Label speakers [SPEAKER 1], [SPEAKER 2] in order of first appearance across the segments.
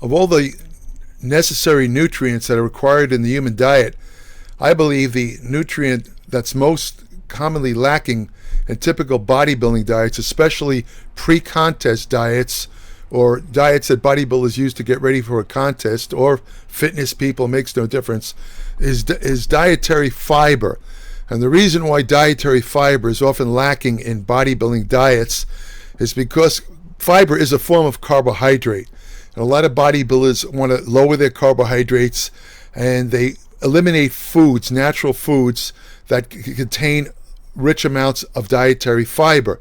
[SPEAKER 1] Of all the necessary nutrients that are required in the human diet, I believe the nutrient that's most commonly lacking in typical bodybuilding diets, especially pre-contest diets or diets that bodybuilders use to get ready for a contest, or fitness people, makes no difference, is dietary fiber. And the reason why dietary fiber is often lacking in bodybuilding diets is because fiber is a form of carbohydrate. And a lot of bodybuilders want to lower their carbohydrates, and they eliminate foods, natural foods, that contain rich amounts of dietary fiber.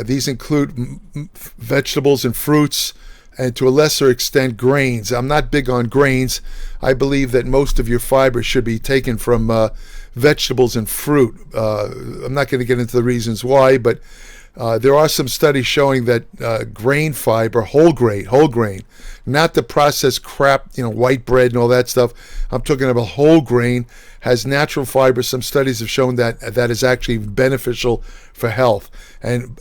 [SPEAKER 1] These include vegetables and fruits, and to a lesser extent grains. I'm not big on grains. I believe that most of your fiber should be taken from vegetables and fruit. I'm not going to get into the reasons why, but there are some studies showing that grain fiber, whole grain, not the processed crap, white bread and all that stuff. I'm talking about whole grain, has natural fiber. Some studies have shown that that is actually beneficial for health. And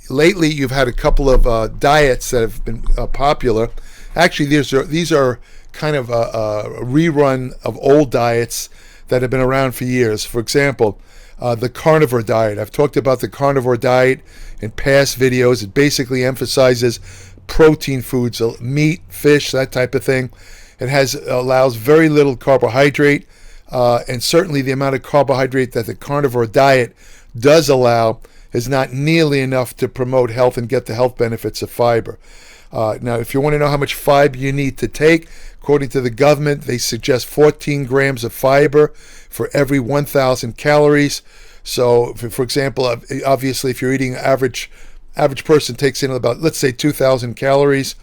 [SPEAKER 1] lately, you've had a couple of diets that have been popular. Actually, these are kind of a rerun of old diets that have been around for years. For example, the carnivore diet. I've talked about the carnivore diet in past videos. It basically emphasizes protein foods, meat, fish, that type of thing. It allows very little carbohydrate, and certainly the amount of carbohydrate that the carnivore diet does allow is not nearly enough to promote health and get the health benefits of fiber. Now, if you want to know how much fiber you need to take, according to the government, they suggest 14 grams of fiber for every 1,000 calories. So, for example, obviously, if you're eating average person takes in about, let's say, 2,000 calories.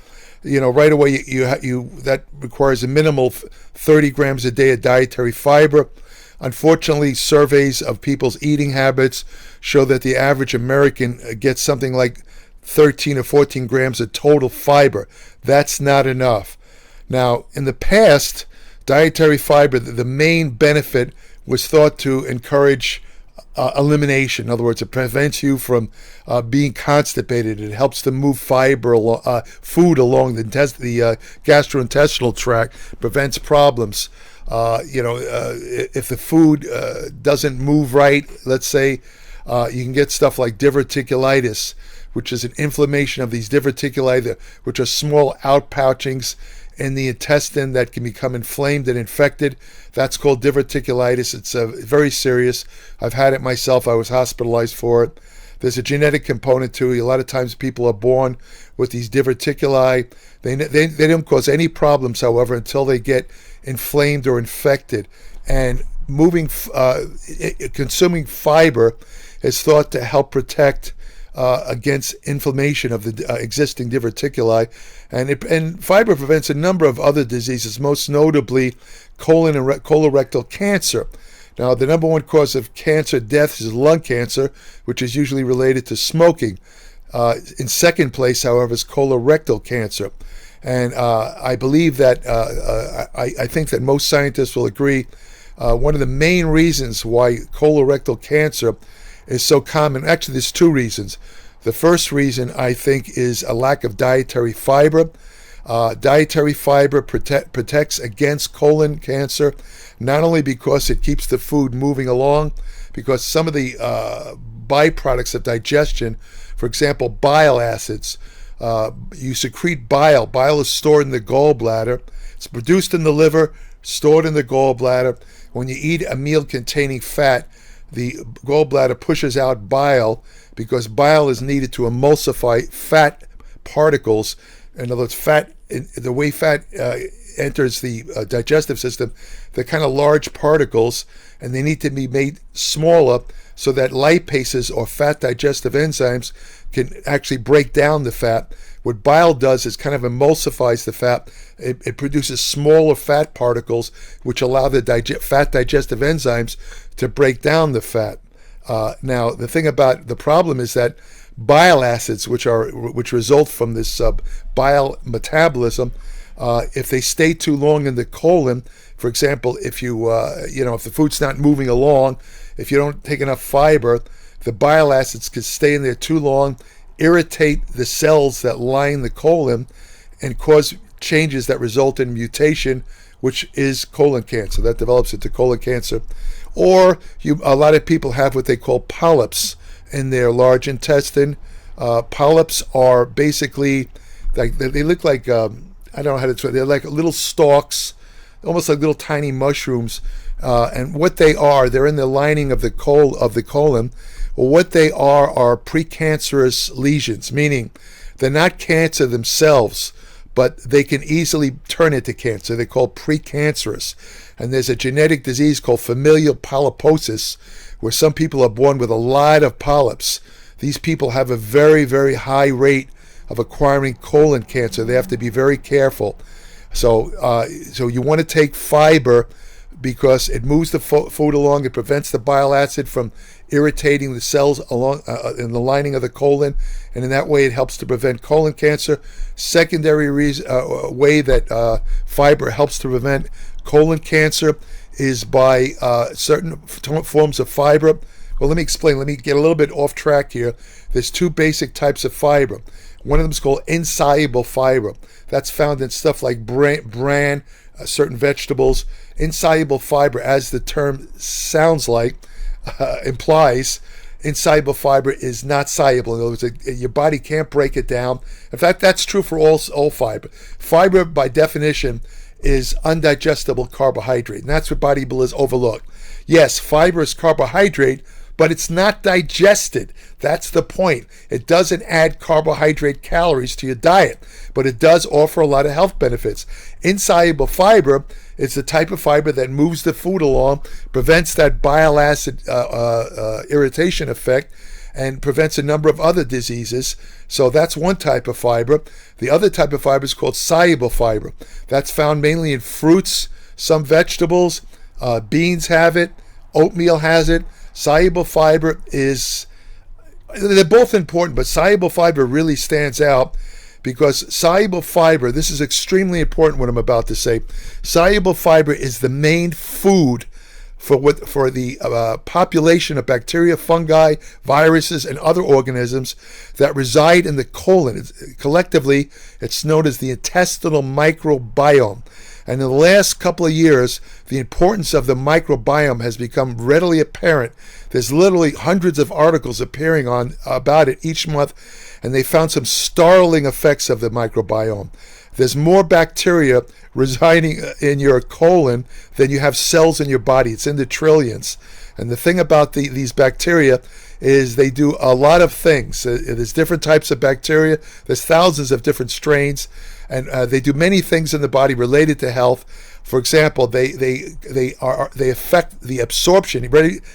[SPEAKER 1] Right away you that requires a minimal 30 grams a day of dietary fiber. Unfortunately, surveys of people's eating habits show that the average American gets something like 13 or 14 grams of total fiber. That's not enough. Now, in the past, dietary fiber, the main benefit was thought to encourage elimination. In other words, it prevents you from being constipated. It helps to move food along the gastrointestinal tract, prevents problems. If the food doesn't move right, let's say, you can get stuff like diverticulitis, which is an inflammation of these diverticuli, which are small outpouchings in the intestine that can become inflamed and infected. That's called diverticulitis. It's very serious. I've had it myself. I was hospitalized for it. There's a genetic component to it. A lot of times people are born with these diverticuli. They don't cause any problems, however, until they get inflamed or infected. And consuming fiber is thought to help protect against inflammation of the existing diverticuli, and fiber prevents a number of other diseases, most notably colon and colorectal cancer. Now, the number one cause of cancer death is lung cancer, which is usually related to smoking. In second place, however, is colorectal cancer. And I believe that, I think that most scientists will agree, one of the main reasons why colorectal cancer is so common, actually there's two reasons. The first reason, I think, is a lack of dietary fiber. Dietary fiber protects against colon cancer, not only because it keeps the food moving along, because some of the byproducts of digestion, for example, bile acids, you secrete bile. Bile is stored in the gallbladder. It's produced in the liver, stored in the gallbladder. When you eat a meal containing fat, the gallbladder pushes out bile because bile is needed to emulsify fat particles. In other words, the way fat enters the digestive system, they're kind of large particles, and they need to be made smaller so that lipases or fat digestive enzymes can actually break down the fat. What bile does is kind of emulsifies the fat. It produces smaller fat particles, which allow the fat digestive enzymes to break down the fat. Now, the thing about the problem is that bile acids, which result from this bile metabolism, if they stay too long in the colon, for example, if if the food's not moving along, if you don't take enough fiber, the bile acids could stay in there too long, irritate the cells that line the colon, and cause changes that result in mutation, which is colon cancer. That develops into colon cancer. Or a lot of people have what they call polyps in their large intestine. Polyps are basically, like, they look like, I don't know how to describe it. They're like little stalks, almost like little tiny mushrooms. And what they are, they're in the lining of the colon. Well, what they are precancerous lesions, meaning they're not cancer themselves, but they can easily turn into cancer. They're called precancerous. And there's a genetic disease called familial polyposis, where some people are born with a lot of polyps. These people have a very, very high rate of acquiring colon cancer. They have to be very careful. So you want to take fiber because it moves the food along. It prevents the bile acid from irritating the cells along in the lining of the colon, and in that way it helps to prevent colon cancer. Secondary way that fiber helps to prevent colon cancer is by certain forms of fiber. Well, let me explain. Let me get a little bit off track here. There's two basic types of fiber. One of them is called insoluble fiber. That's found in stuff like bran, certain vegetables. Insoluble fiber, as the term sounds like, implies, insoluble fiber is not soluble. In other words, your body can't break it down. In fact, that's true for all fiber. Fiber, by definition, is undigestible carbohydrate, and that's what bodybuilders overlook. Yes, fiber is carbohydrate, but it's not digested. That's the point. It doesn't add carbohydrate calories to your diet, but it does offer a lot of health benefits. Insoluble fiber is the type of fiber that moves the food along, prevents that bile acid irritation effect, and prevents a number of other diseases. So that's one type of fiber. The other type of fiber is called soluble fiber. That's found mainly in fruits, some vegetables. Beans have it. Oatmeal has it. Soluble fiber they're both important, but soluble fiber really stands out because soluble fiber, this is extremely important what I'm about to say. Soluble fiber is the main food for the population of bacteria, fungi, viruses, and other organisms that reside in the colon. Collectively, it's known as the intestinal microbiome. And in the last couple of years, the importance of the microbiome has become readily apparent. There's literally hundreds of articles appearing about it each month, and they found some startling effects of the microbiome. There's more bacteria residing in your colon than you have cells in your body. It's in the trillions. And the thing about these bacteria is they do a lot of things. There's different types of bacteria. There's thousands of different strains, and they do many things in the body related to health. For example, they affect the absorption.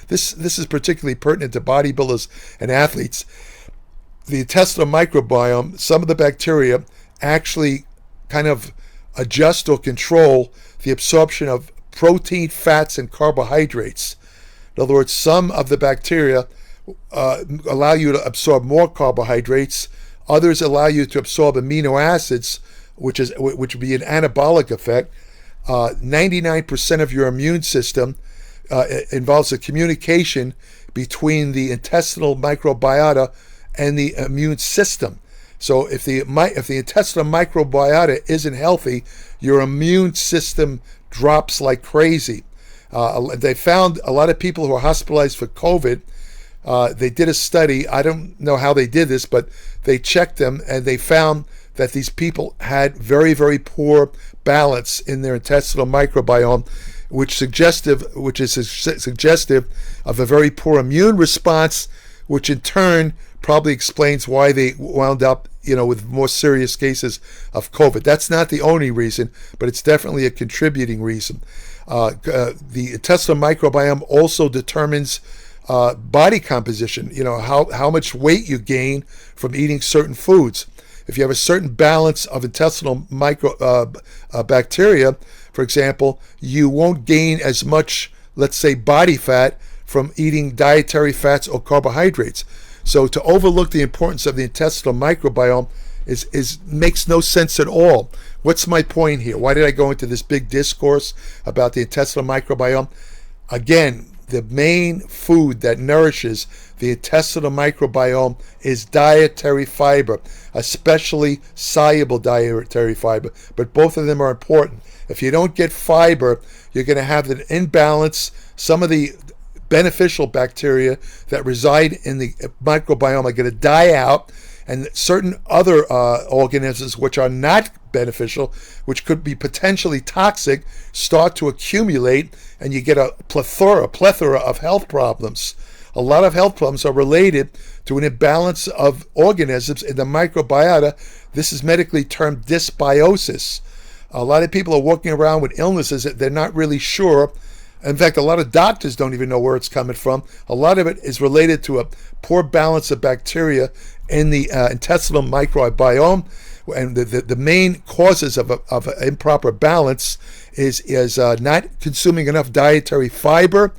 [SPEAKER 1] This is particularly pertinent to bodybuilders and athletes. The intestinal microbiome, some of the bacteria actually kind of adjust or control the absorption of protein, fats, and carbohydrates. In other words, some of the bacteria allow you to absorb more carbohydrates. Others allow you to absorb amino acids, which would be an anabolic effect. 99% of your immune system involves a communication between the intestinal microbiota and the immune system. So if the intestinal microbiota isn't healthy, your immune system drops like crazy. They found a lot of people who are hospitalized for COVID. They did a study. I don't know how they did this, but they checked them and they found that these people had very, very poor balance in their intestinal microbiome, which is suggestive of a very poor immune response, which in turn probably explains why they wound up, with more serious cases of COVID. That's not the only reason, but it's definitely a contributing reason. The intestinal microbiome also determines body composition, how much weight you gain from eating certain foods. If you have a certain balance of intestinal bacteria, for example, you won't gain as much, let's say, body fat from eating dietary fats or carbohydrates. So to overlook the importance of the intestinal microbiome makes no sense at all. What's my point here? Why did I go into this big discourse about the intestinal microbiome? Again, the main food that nourishes the intestinal microbiome is dietary fiber, especially soluble dietary fiber. But both of them are important. If you don't get fiber, you're going to have an imbalance. Some of the beneficial bacteria that reside in the microbiome are going to die out, and certain other organisms which are not beneficial, which could be potentially toxic, start to accumulate, and you get a plethora of health problems. A lot of health problems are related to an imbalance of organisms in the microbiota. This is medically termed dysbiosis. A lot of people are walking around with illnesses that they're not really sure. In fact, a lot of doctors don't even know where it's coming from. A lot of it is related to a poor balance of bacteria in the intestinal microbiome. And the main causes of an improper balance is not consuming enough dietary fiber,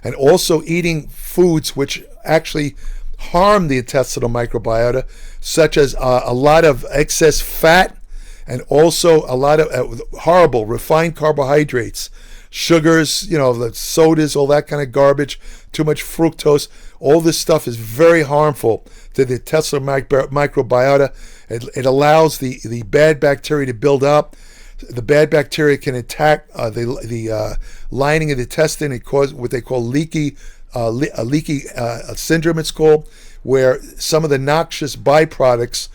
[SPEAKER 1] and also eating foods which actually harm the intestinal microbiota, such as a lot of excess fat, and also a lot of horrible refined carbohydrates, sugars, the sodas, all that kind of garbage, too much fructose. All this stuff is very harmful to the intestinal microbiota. It allows the bad bacteria to build up. The bad bacteria can attack the lining of the intestine and cause what they call leaky syndrome, it's called, where some of the noxious byproducts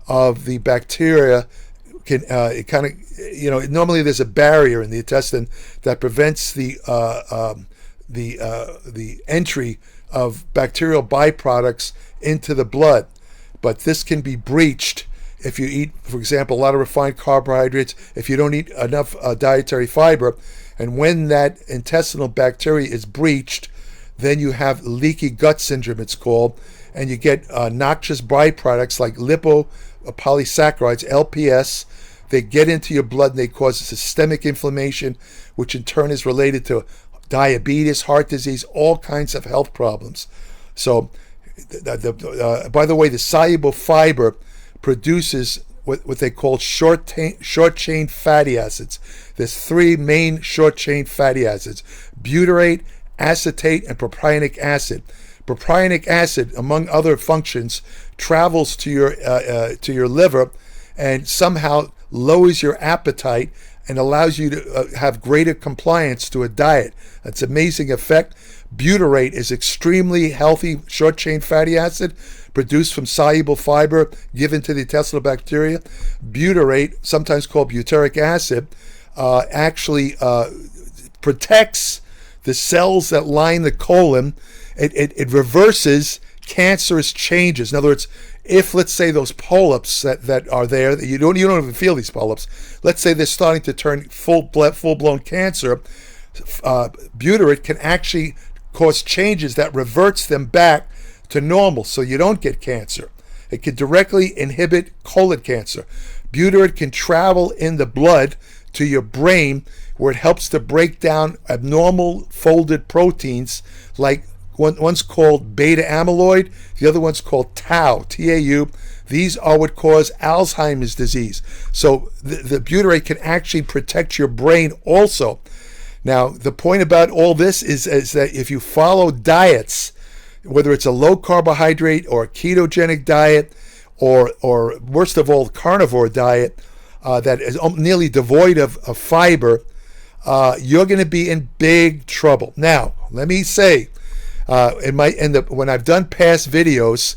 [SPEAKER 1] of the bacteria can normally there's a barrier in the intestine that prevents the entry of bacterial byproducts into the blood. But this can be breached if you eat, for example, a lot of refined carbohydrates, if you don't eat enough dietary fiber. And when that intestinal bacteria is breached, then you have leaky gut syndrome, it's called, and you get noxious byproducts like lipopolysaccharides, LPS. They get into your blood and they cause systemic inflammation, which in turn is related to diabetes, heart disease, all kinds of health problems. So, by the way, the soluble fiber produces what they call short chain fatty acids. There's three main short chain fatty acids: butyrate, acetate, and propionic acid. Propionic acid, among other functions, travels to your liver and somehow lowers your appetite and allows you to have greater compliance to a diet. That's an amazing effect. Butyrate is extremely healthy short chain fatty acid produced from soluble fiber given to the intestinal bacteria. Butyrate, sometimes called butyric acid, actually protects the cells that line the colon. It reverses cancerous changes. In other words, if, let's say, those polyps that are there, that you don't even feel these polyps, let's say they're starting to turn full-blown cancer, butyrate can actually cause changes that reverts them back to normal, so you don't get cancer. It can directly inhibit colon cancer. Butyrate can travel in the blood to your brain, where it helps to break down abnormal folded proteins, like one's called beta amyloid, the other one's called tau, T-A-U. These are what cause Alzheimer's disease. So the butyrate can actually protect your brain also. Now, the point about all this is that if you follow diets, whether it's a low carbohydrate or a ketogenic diet, or worst of all, carnivore diet that is nearly devoid of fiber, you're going to be in big trouble. Now, let me say, when I've done past videos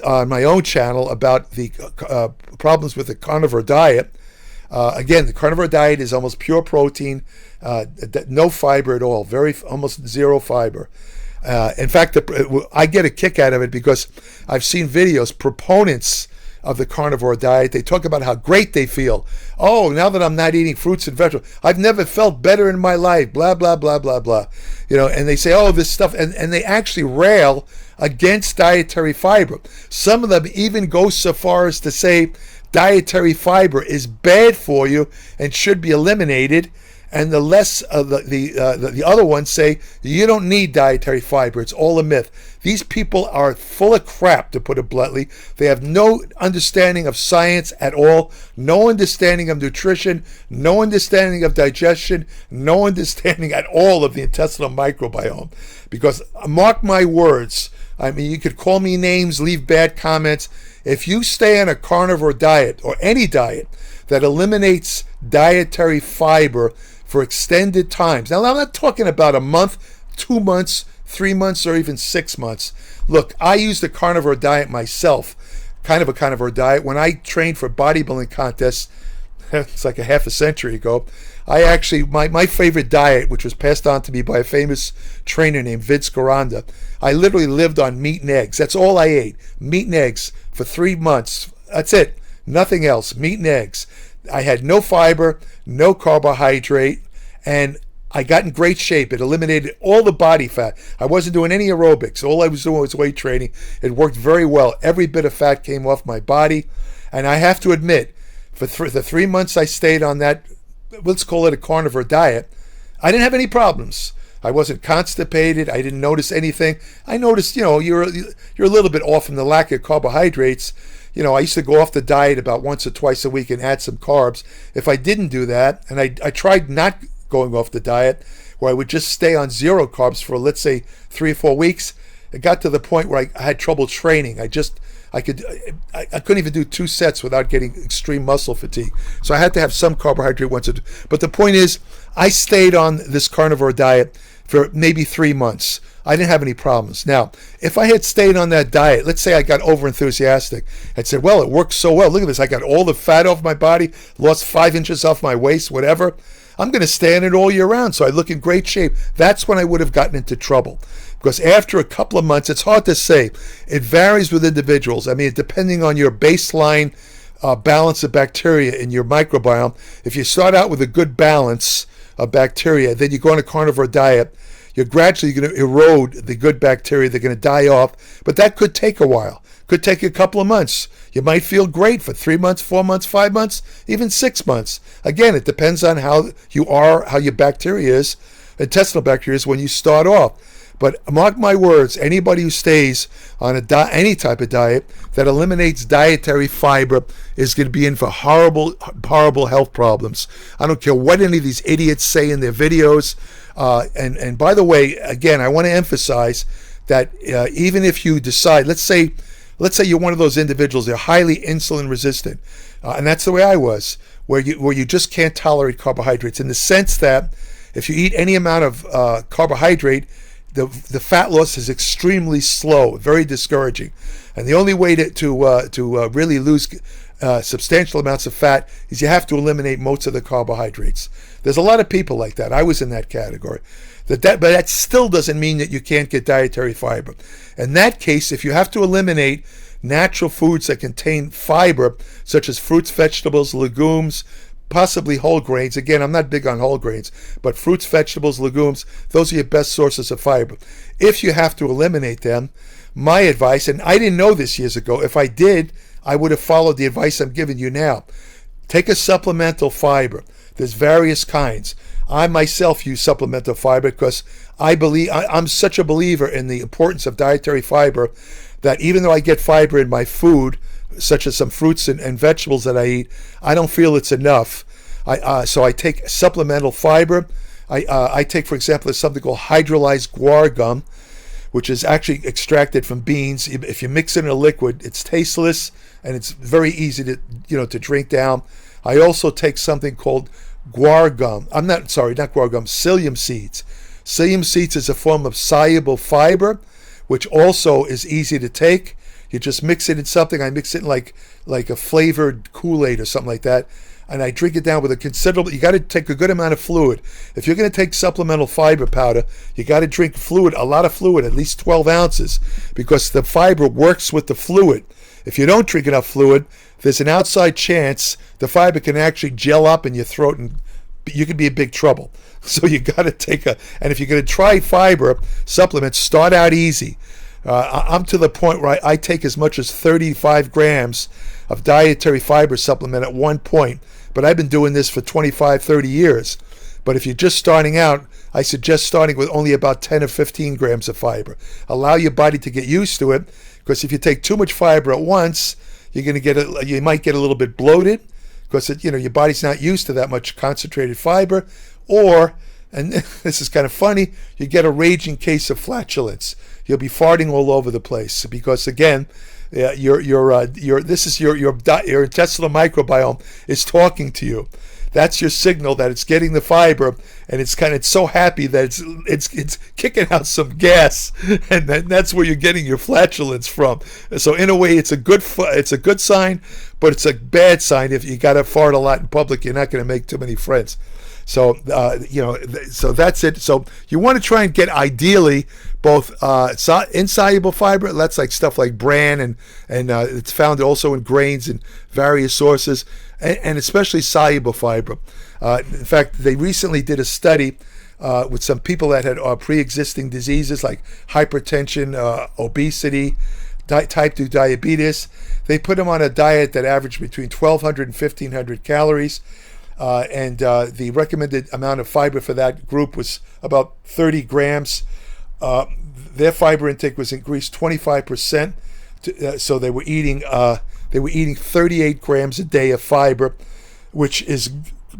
[SPEAKER 1] on my own channel about the problems with the carnivore diet, again, the carnivore diet is almost pure protein, no fiber at all, almost zero fiber. In fact, I get a kick out of it because I've seen videos, proponents of the carnivore diet, they talk about how great they feel. Oh, now that I'm not eating fruits and vegetables, I've never felt better in my life, blah, blah, blah, blah, blah. And they say, oh, this stuff, and they actually rail against dietary fiber. Some of them even go so far as to say dietary fiber is bad for you and should be eliminated. and the less the other ones say you don't need dietary fiber. It's all a myth. These people are full of crap, to put it bluntly. They have no understanding of science at all, no understanding of nutrition, no understanding of digestion, no understanding at all of the intestinal microbiome. Because mark my words, I mean, you could call me names, leave bad comments. If you stay on a carnivore diet or any diet that eliminates dietary fiber for extended times. Now, I'm not talking about a month, 2 months, 3 months, or even 6 months. Look, I used a carnivore diet myself, kind of a carnivore diet. When I trained for bodybuilding contests, it's like a half a century ago, I actually, my favorite diet, which was passed on to me by a famous trainer named Vince Garanda, I literally lived on meat and eggs. That's all I ate, meat and eggs for 3 months. That's it, nothing else, meat and eggs. I had no fiber, no carbohydrate, and I got in great shape. It eliminated all the body fat. I wasn't doing any aerobics. All I was doing was weight training. It worked very well. Every bit of fat came off my body. And I have to admit, for the 3 months I stayed on that, let's call it a carnivore diet, I didn't have any problems. I wasn't constipated. I didn't notice anything. I noticed, you're a little bit off from the lack of carbohydrates. I used to go off the diet about once or twice a week and add some carbs. If I didn't do that, and I tried not going off the diet, where I would just stay on zero carbs for, let's say, 3 or 4 weeks, it got to the point where I had trouble training. I couldn't even do 2 sets without getting extreme muscle fatigue. So I had to have some carbohydrate once. But the point is, I stayed on this carnivore diet for maybe 3 months. I didn't have any problems. Now, if I had stayed on that diet, let's say I got over enthusiastic and said, well, it works so well. Look at this. I got all the fat off my body, lost 5 inches off my waist, whatever. I'm going to stay on it all year round, so I look in great shape. That's when I would have gotten into trouble. Because after a couple of months, it's hard to say. It varies with individuals. I mean, depending on your baseline balance of bacteria in your microbiome, if you start out with a good balance of bacteria, then you go on a carnivore diet, you're gradually going to erode the good bacteria. They're going to die off. But that could take a while. Could take a couple of months. You might feel great for 3 months, 4 months, 5 months, even 6 months. Again, it depends on how you are, how your bacteria is, intestinal bacteria is when you start off. But mark my words, anybody who stays on any type of diet that eliminates dietary fiber is going to be in for horrible, horrible health problems. I don't care what any of these idiots say in their videos. And by the way, again, I want to emphasize that even if you decide, let's say you're one of those individuals, they're highly insulin resistant, and that's the way I was, where you just can't tolerate carbohydrates, in the sense that if you eat any amount of carbohydrate, the fat loss is extremely slow, very discouraging. And the only way to really lose substantial amounts of fat is you have to eliminate most of the carbohydrates. There's a lot of people like that. I was in that category. But that still doesn't mean that you can't get dietary fiber. In that case, if you have to eliminate natural foods that contain fiber, such as fruits, vegetables, legumes, possibly whole grains. Again, I'm not big on whole grains, but fruits, vegetables, legumes, those are your best sources of fiber. If you have to eliminate them, my advice, and I didn't know this years ago, if I did, I would have followed the advice I'm giving you now. Take a supplemental fiber. There's various kinds. I myself use supplemental fiber because I'm such a believer in the importance of dietary fiber that even though I get fiber in my food, such as some fruits and vegetables that I eat, I don't feel it's enough. So I take supplemental fiber. I take, for example, something called hydrolyzed guar gum, which is actually extracted from beans. If you mix it in a liquid, it's tasteless and it's very easy to drink down. I also take something called guar gum. Not guar gum, psyllium seeds. Psyllium seeds is a form of soluble fiber, which also is easy to take. You just mix it in something. I mix it in like a flavored Kool-Aid or something like that, and I drink it down with a considerable. You got to take a good amount of fluid. If you're going to take supplemental fiber powder, you got to drink fluid, a lot of fluid, at least 12 ounces, because the fiber works with the fluid. If you don't drink enough fluid, there's an outside chance the fiber can actually gel up in your throat and you could be in big trouble. So you got to and if you're going to try fiber supplements, start out easy. I'm to the point where I take as much as 35 grams of dietary fiber supplement at one point, but I've been doing this for 25, 30 years. But if you're just starting out, I suggest starting with only about 10 or 15 grams of fiber. Allow your body to get used to it, because if you take too much fiber at once, you might get a little bit bloated, because your body's not used to that much concentrated fiber, or, and this is kind of funny, you get a raging case of flatulence. You'll be farting all over the place, because again, your intestinal microbiome is talking to you. That's your signal that it's getting the fiber, and it's so happy that it's kicking out some gas, and that's where you're getting your flatulence from. So in a way, it's a good sign, but it's a bad sign if you got to fart a lot in public. You're not going to make too many friends. So so that's it. So you want to try and get ideally both insoluble fiber. That's like stuff like bran, and it's found also in grains and various sources, and especially soluble fiber. In fact, they recently did a study with some people that had pre-existing diseases like hypertension, obesity, type 2 diabetes. They put them on a diet that averaged between 1,200 and 1,500 calories. And the recommended amount of fiber for that group was about 30 grams. Their fiber intake was increased 25%. So they were eating 38 grams a day of fiber, which is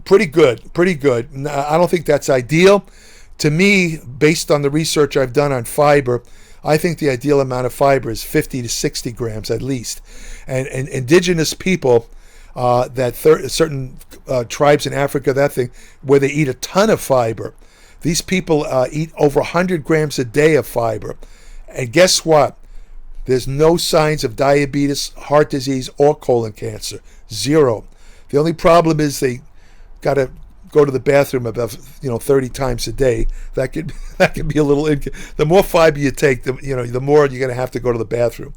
[SPEAKER 1] pretty good. I don't think that's ideal. To me, based on the research I've done on fiber, I think the ideal amount of fiber is 50 to 60 grams at least. And indigenous people, certain tribes in Africa, where they eat a ton of fiber. These people eat over 100 grams a day of fiber. And guess what? There's no signs of diabetes, heart disease, or colon cancer. Zero. The only problem is they got to go to the bathroom about 30 times a day. That could be a little. The more fiber you take, the more you're going to have to go to the bathroom.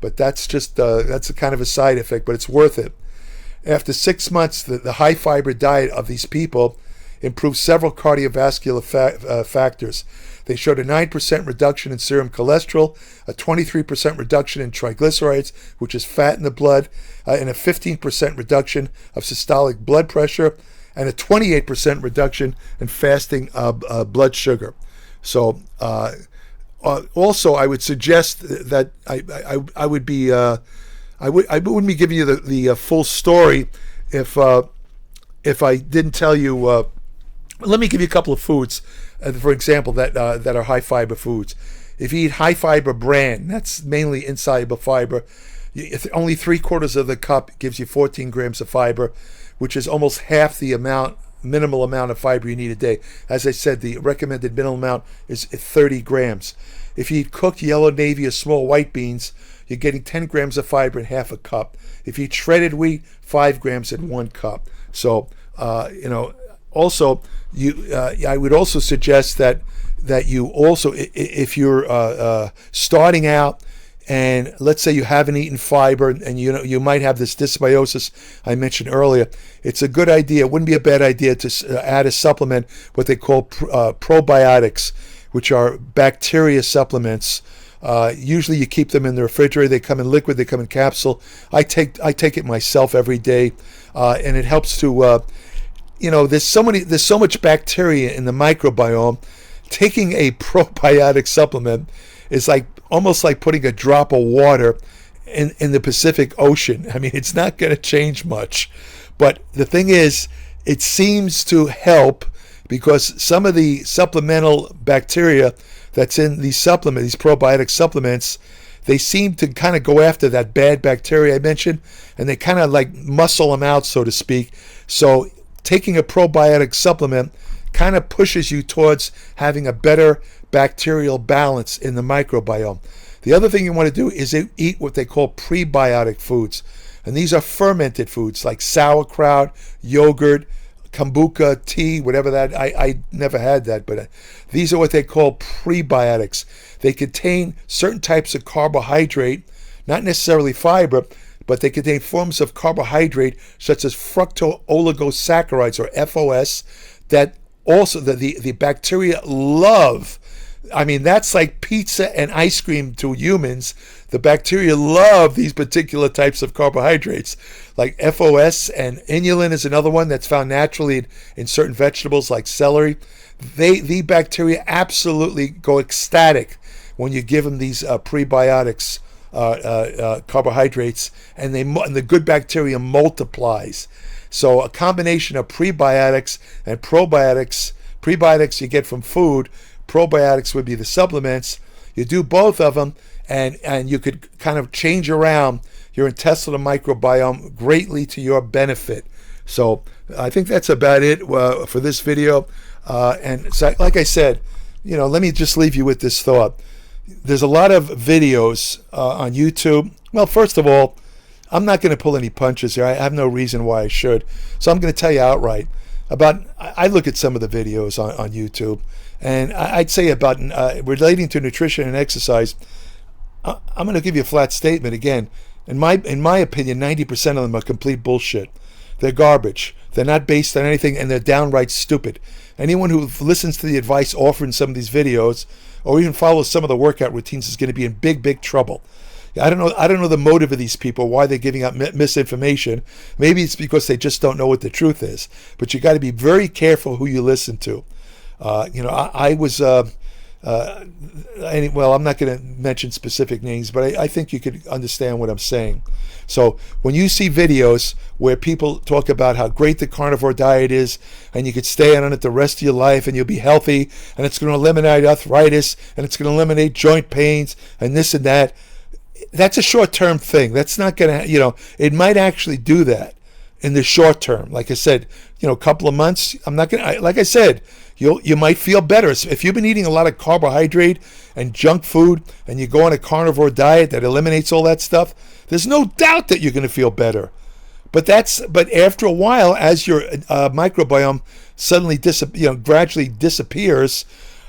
[SPEAKER 1] But that's just that's a kind of a side effect, but it's worth it. After 6 months, the high fiber diet of these people improved several cardiovascular factors. They showed a 9% reduction in serum cholesterol, a 23% reduction in triglycerides, which is fat in the blood, and a 15% reduction of systolic blood pressure, and a 28% reduction in fasting blood sugar. So also, I would suggest that I would be I wouldn't be giving you the full story if I didn't tell you. Let me give you a couple of foods, for example, that are high fiber foods. If you eat high fiber bran, that's mainly insoluble fiber. Only 3/4 of the cup gives you 14 grams of fiber, which is almost half the minimal amount of fiber you need a day. As I said, the recommended minimal amount is 30 grams. If you eat cooked yellow, navy, or small white beans, you're getting 10 grams of fiber in half a cup. If you eat shredded wheat, 5 grams in 1 cup. So, also, I would also suggest that you also, if you're starting out, and let's say you haven't eaten fiber, and you might have this dysbiosis I mentioned earlier, it's a good idea. It wouldn't be a bad idea to add a supplement, what they call probiotics, which are bacteria supplements. Usually you keep them in the refrigerator. They come in liquid, they come in capsule. I take it myself every day, and it helps to there's so much bacteria in the microbiome. Taking a probiotic supplement is almost like putting a drop of water in the Pacific Ocean. I mean, it's not going to change much, but the thing is, it seems to help, because some of the supplemental bacteria that's in these probiotic supplements, they seem to kind of go after that bad bacteria I mentioned, and they kind of muscle them out, so to speak. So taking a probiotic supplement kind of pushes you towards having a better bacterial balance in the microbiome. The other thing you want to do is eat what they call prebiotic foods. And these are fermented foods like sauerkraut, yogurt, kombucha, tea, whatever that. I never had that, but these are what they call prebiotics. They contain certain types of carbohydrate, not necessarily fiber, but they contain forms of carbohydrate such as fructooligosaccharides, or FOS, that also the bacteria love. I mean, that's like pizza and ice cream to humans. The bacteria love these particular types of carbohydrates, like FOS, and inulin is another one that's found naturally in certain vegetables like celery. The bacteria absolutely go ecstatic when you give them these prebiotics, carbohydrates, and the good bacteria multiplies. So a combination of prebiotics and probiotics. Prebiotics you get from food. Probiotics would be the supplements. You do both of them, and you could kind of change around your intestinal microbiome greatly to your benefit. So I think that's about it for this video. And so, like I said, let me just leave you with this thought. There's a lot of videos on YouTube. Well, first of all, I'm not going to pull any punches here. I have no reason why I should. So I'm going to tell you outright I look at some of the videos on YouTube, and I'd say about relating to nutrition and exercise, I'm going to give you a flat statement again. In my opinion, 90% of them are complete bullshit. They're garbage. They're not based on anything, and they're downright stupid. Anyone who listens to the advice offered in some of these videos, or even follows some of the workout routines, is going to be in big trouble. I don't know the motive of these people, why they're giving out misinformation. Maybe it's because they just don't know what the truth is. But you got to be very careful who you listen to. I was, well, I'm not going to mention specific names, but I think you could understand what I'm saying. So when you see videos where people talk about how great the carnivore diet is, and you could stay on it the rest of your life, and you'll be healthy, and it's going to eliminate arthritis, and it's going to eliminate joint pains, and this and that, that's a short-term thing. That's not going to, it might actually do that in the short term. Like I said, a couple of months, I'm not going to, like I said, you might feel better. If you've been eating a lot of carbohydrate and junk food, and you go on a carnivore diet that eliminates all that stuff, there's no doubt that you're going to feel better. But after a while, as your microbiome suddenly gradually disappears,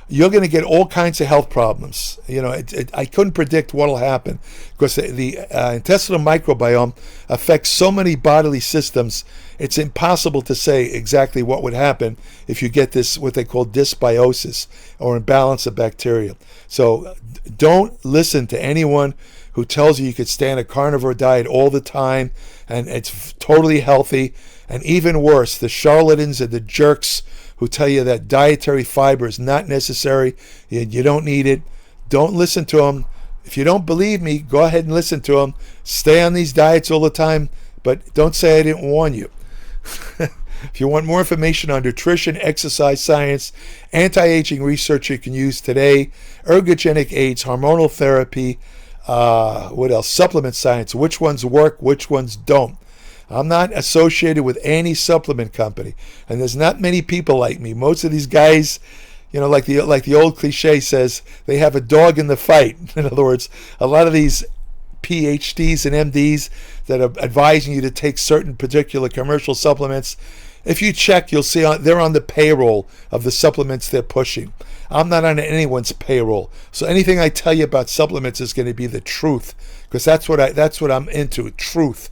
[SPEAKER 1] you're going to get all kinds of health problems. I couldn't predict what will happen, because the intestinal microbiome affects so many bodily systems. It's impossible to say exactly what would happen if you get this, what they call dysbiosis, or imbalance of bacteria. So don't listen to anyone who tells you could stay on a carnivore diet all the time and it's totally healthy. And even worse, the charlatans and the jerks who tell you that dietary fiber is not necessary, you don't need it. Don't listen to them. If you don't believe me, go ahead and listen to them. Stay on these diets all the time, but don't say I didn't warn you. If you want more information on nutrition, exercise science, anti-aging research you can use today, ergogenic aids, hormonal therapy, what else? Supplement science, which ones work, which ones don't. I'm not associated with any supplement company, and there's not many people like me. Most of these guys, like the old cliche says, they have a dog in the fight. In other words, a lot of these PhDs and MDs that are advising you to take certain particular commercial supplements, if you check, you'll see they're on the payroll of the supplements they're pushing. I'm not on anyone's payroll, so anything I tell you about supplements is going to be the truth, because that's what I'm into: truth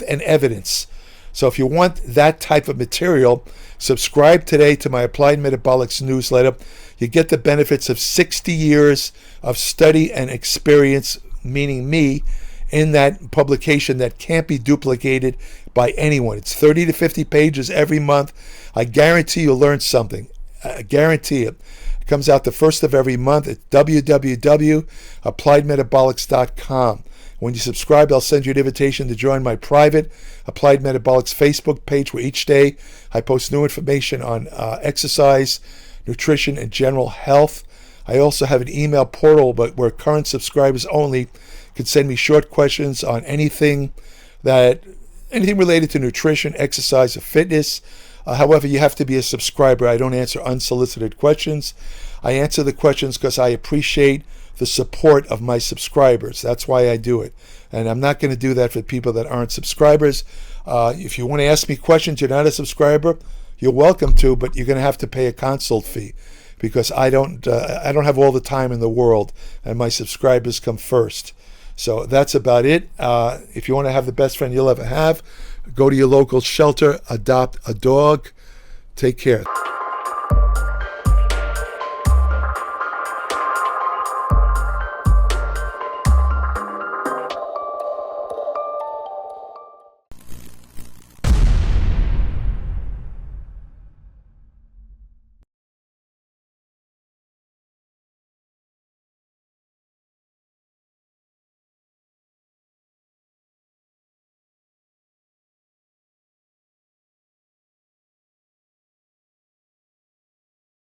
[SPEAKER 1] and evidence. So if you want that type of material, subscribe today to my Applied Metabolics newsletter. You get the benefits of 60 years of study and experience, meaning me, in that publication that can't be duplicated by anyone. It's 30 to 50 pages every month. I guarantee you'll learn something. I guarantee it. It comes out the first of every month at www.appliedmetabolics.com. When you subscribe, I'll send you an invitation to join my private Applied Metabolics Facebook page, where each day I post new information on exercise, nutrition, and general health. I also have an email portal, but where current subscribers only can send me short questions on anything related to nutrition, exercise, or fitness. However, you have to be a subscriber. I don't answer unsolicited questions. I answer the questions because I appreciate the support of my subscribers. That's why I do it. And I'm not going to do that for people that aren't subscribers. If you want to ask me questions, you're not a subscriber, you're welcome to, but you're going to have to pay a consult fee, because I don't have all the time in the world, and my subscribers come first. So that's about it. If you want to have the best friend you'll ever have, go to your local shelter, adopt a dog. Take care.